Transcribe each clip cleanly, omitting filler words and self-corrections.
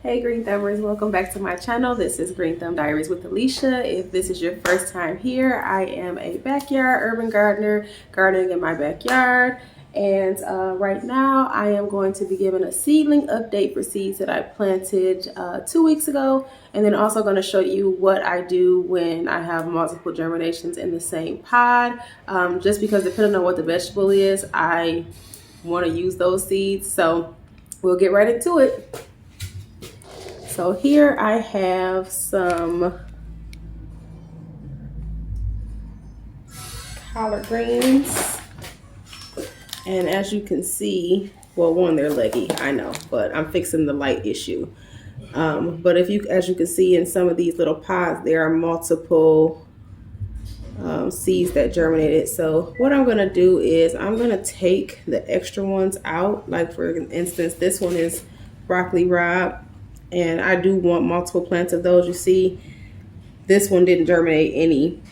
Hey Green Thumbers, welcome back to my channel. This is Green Thumb Diaries with Alicia. If this is your first time here, I am a backyard urban gardener, gardening in my backyard. And right now I am going to be giving a seedling update for seeds that I planted 2 weeks ago. And then also going to show you what I do when I have multiple germinations in the same pod. Just because depending on what the vegetable is, I want to use those seeds. So we'll get right into it. So here I have some collard greens, and as you can see, well, one, they're leggy, I know, but I'm fixing the light issue. But as you can see in some of these little pods, there are multiple seeds that germinated. So what I'm gonna do is I'm gonna take the extra ones out. Like for instance, this one is broccoli rabe. And I do want multiple plants of those. You see, this one didn't germinate any.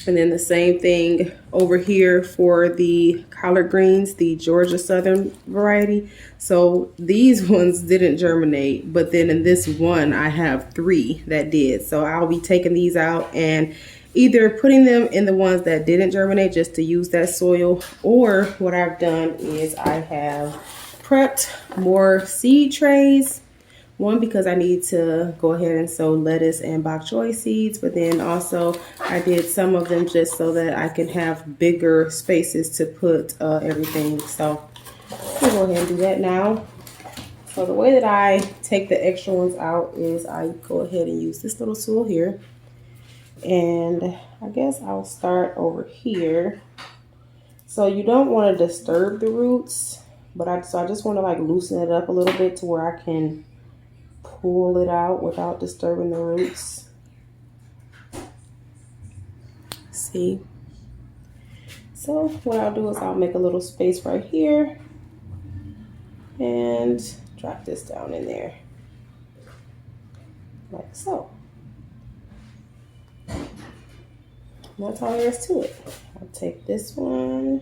And then the same thing over here for the collard greens, the Georgia Southern variety. So these ones didn't germinate, but then in this one, I have 3 that did. So I'll be taking these out and either putting them in the ones that didn't germinate just to use that soil, or what I've done is I have prepped more seed trays. One, because I need to go ahead and sow lettuce and bok choy seeds, but then also I did some of them just so that I can have bigger spaces to put everything. So I'll go ahead and do that now. So the way that I take the extra ones out is I go ahead and use this little tool here. And I guess I'll start over here. So you don't want to disturb the roots, but I just want to like loosen it up a little bit to where I can pull it out without disturbing the roots. See? So what I'll do is I'll make a little space right here and drop this down in there like so. And that's all there is to it. I'll take this one,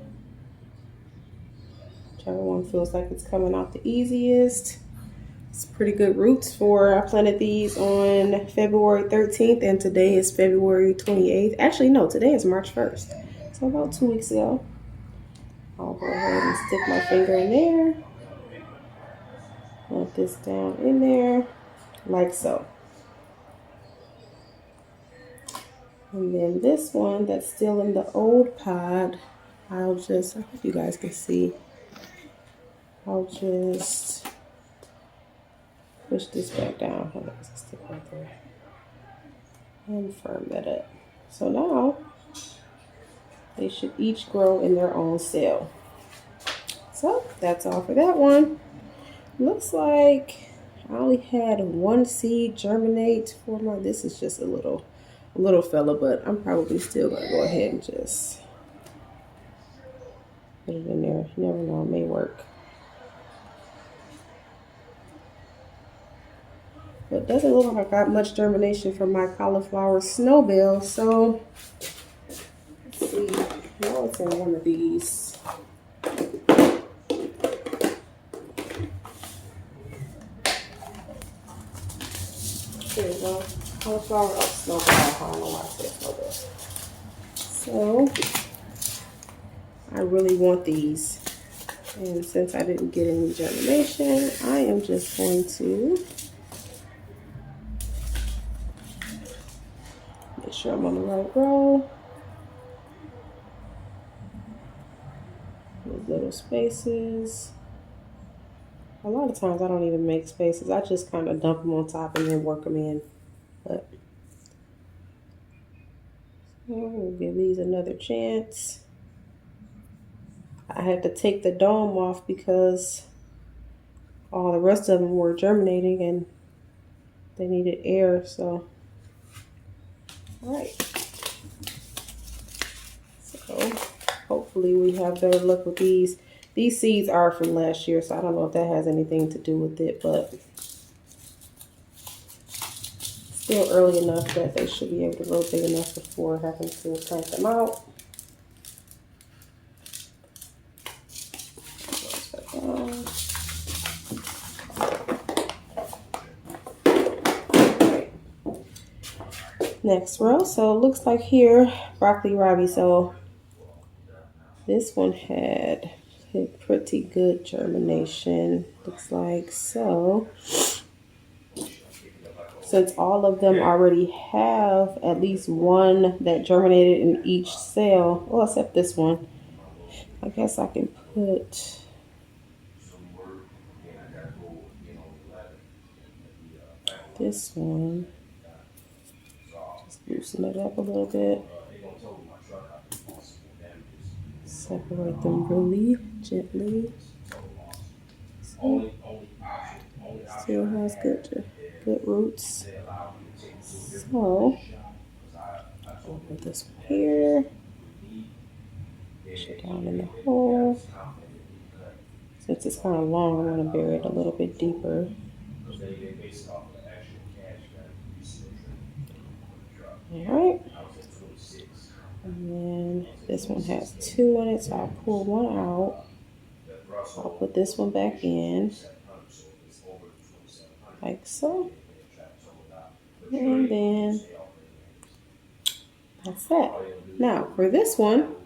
whichever one feels like it's coming out the easiest. It's pretty good roots I planted these on February 13th and today is February 28th. Actually, no, today is March 1st. So about 2 weeks ago. I'll go ahead and stick my finger in there. Let this down in there like so. And then this one that's still in the old pod, I hope you guys can see. I'll just push this back down. Hold on, stick right there. And firm that up. So now they should each grow in their own cell. So that's all for that one. Looks like I only had 1 seed germinate for this is just a little fella, but I'm probably still gonna go ahead and just put it in there. You never know, it may work. But it doesn't look like I got much germination from my cauliflower snowbell. So let's see. Now it's in one of these. Here we go. Cauliflower snowbell. I don't know why I said snowbell. So I really want these. And since I didn't get any germination, I am just going to make sure I'm on the right row. Those little spaces. A lot of times I don't even make spaces. I just kind of dump them on top and then work them in. But we'll give these another chance. I had to take the dome off because all the rest of them were germinating and they needed air. So all right, so hopefully we have better luck with these. These seeds are from last year, so I don't know if that has anything to do with it, but still early enough that they should be able to grow big enough before having to plant them out. Next row. So it looks like here, broccoli rabi. So this one had pretty good germination, looks like. So since all of them already have at least one that germinated in each cell, well, except this one, I guess I can put this one, just loosen it up a little bit, separate them really gently. So, still has good roots. So I'll put this one here, push it down in the hole. Since it's kind of long, I'm going to bury it a little bit deeper. Alright, and then this one has 2 in it, so I'll pull one out. I'll put this one back in, like so. And then that's that. Now for this one,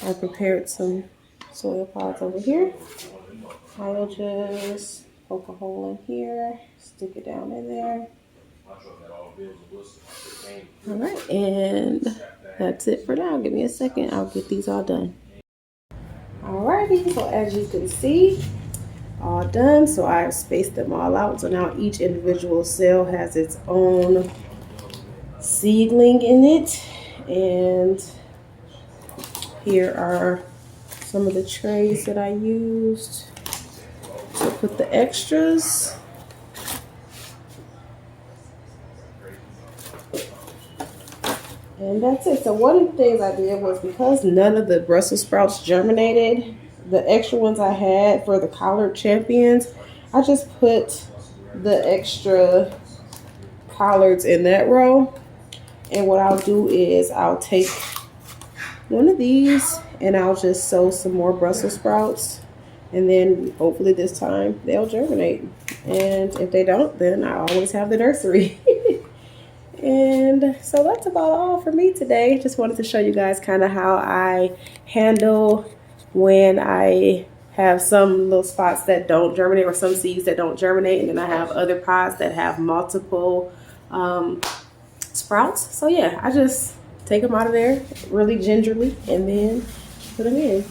I prepared some soil pods over here. I'll just poke a hole in here, stick it down in there. All right, and that's it for now. Give me a second, I'll get these all done. Alrighty, so as you can see, all done. So I've spaced them all out. So now each individual cell has its own seedling in it. And here are some of the trays that I used to put the extras. And that's it. So one of the things I did was, because none of the Brussels sprouts germinated, the extra ones I had for the collard champions, I just put the extra collards in that row. And what I'll do is I'll take one of these and I'll just sow some more Brussels sprouts. And then hopefully this time they'll germinate. And if they don't, then I always have the nursery. And so that's about all for me today. Just wanted to show you guys kind of how I handle when I have some little spots that don't germinate, or some seeds that don't germinate, and then I have other pods that have multiple sprouts. So yeah, I just take them out of there really gingerly and then put them in.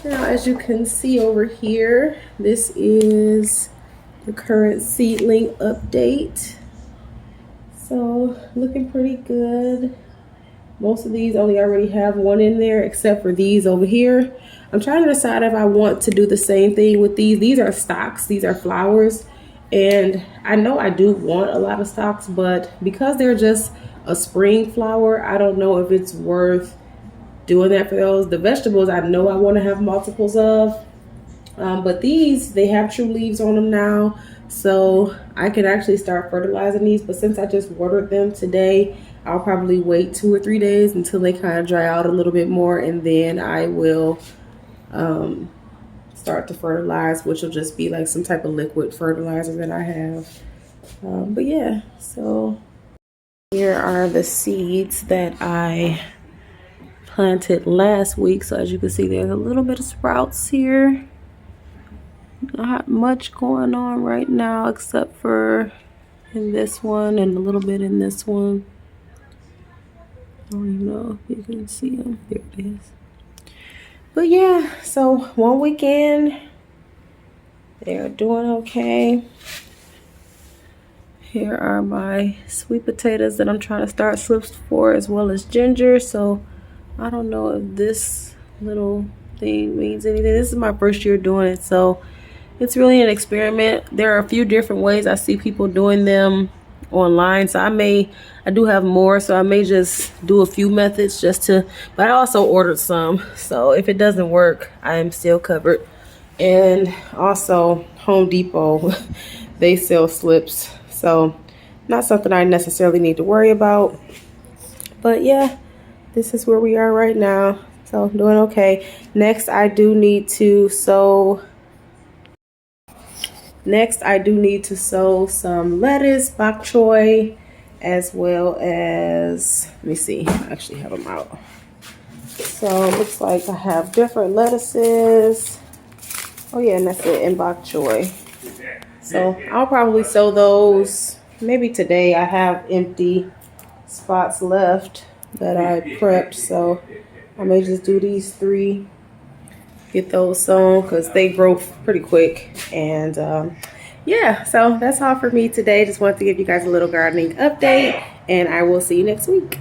Now, as you can see over here, this is the current seedling update. So looking pretty good. Most of these only already have one in there, except for these over here. I'm trying to decide if I want to do the same thing with these. These are stocks, these are flowers. And I know I do want a lot of stocks, but because they're just a spring flower, I don't know if it's worth doing that for those. The vegetables, I know I want to have multiples of. But these, they have true leaves on them now. So I can actually start fertilizing these, but since I just watered them today, I'll probably wait 2 or 3 days until they kind of dry out a little bit more, and then I will start to fertilize, which will just be like some type of liquid fertilizer that I have. But yeah, so here are the seeds that I planted last week. So as you can see, there's a little bit of sprouts here. Not much going on right now except for in this one and a little bit in this one. I don't even know if you can see them. There it is. But yeah, so 1 week in, they're doing okay. Here are my sweet potatoes that I'm trying to start slips for, as well as ginger. So I don't know if this little thing means anything. This is my first year doing it, so it's really an experiment. There are a few different ways I see people doing them online. So I do have more, so I may just do a few methods but I also ordered some. So if it doesn't work, I am still covered. And also Home Depot, they sell slips. So not something I necessarily need to worry about. But yeah, this is where we are right now. So I'm doing okay. Next, I do need to sow some lettuce, bok choy, as well as, let me see, I actually have them out. So it looks like I have different lettuces. Oh yeah, and that's it, and bok choy. So I'll probably sew those maybe today. I have empty spots left that I prepped, so I may just do these 3, get those sewn because they grow pretty quick. And yeah, so that's all for me today. Just wanted to give you guys a little gardening update, and I will see you next week.